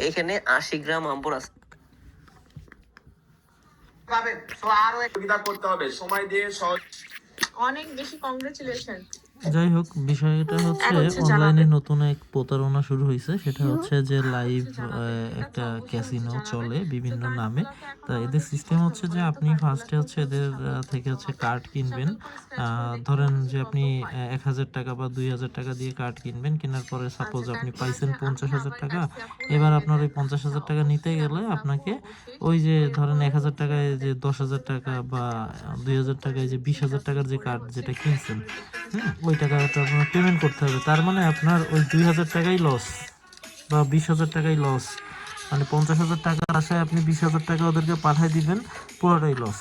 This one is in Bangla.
এখানে 80 গ্রাম আম্বর আছে। পাবেন, সো আরো সুবিধা করতে হবে, সময় দিয়ে সহজ। অনেক বেশি কংগ্রেচুলেশন। যাই হোক, বিষয়টা হচ্ছে অনলাইনে নতুন এক প্রতারণা শুরু হয়েছে। সেটা হচ্ছে যে লাইভ একটা ক্যাসিনো চলে বিভিন্ন নামে। তা এদের সিস্টেম হচ্ছে যে আপনি ফার্স্টে হচ্ছে এদের থেকে হচ্ছে কার্ড কিনবেন। ধরেন যে আপনি 1000 টাকা বা 2000 টাকা দিয়ে কার্ড কিনবেন। কেনার পরে সাপোজ আপনি পাইছেন 50,000 টাকা। এবার আপনার ওই 50,000 টাকা নিতে গেলে আপনাকে ওই যে ধরেন 1000 টাকায় যে 10,000 টাকা বা 2000 টাকায় যে 20,000 টাকার যে কার্ড যেটা কিনছেন, ওই টাকাটা আপনার পেমেন্ট করতে হবে। তার মানে আপনার ওই 2000 টাকাই লস বা 20,000 টাকাই লস। মানে 50,000 টাকার আশায় আপনি 20,000 টাকা ওদেরকে পাঠাই দিবেন, পুরোটাই লস।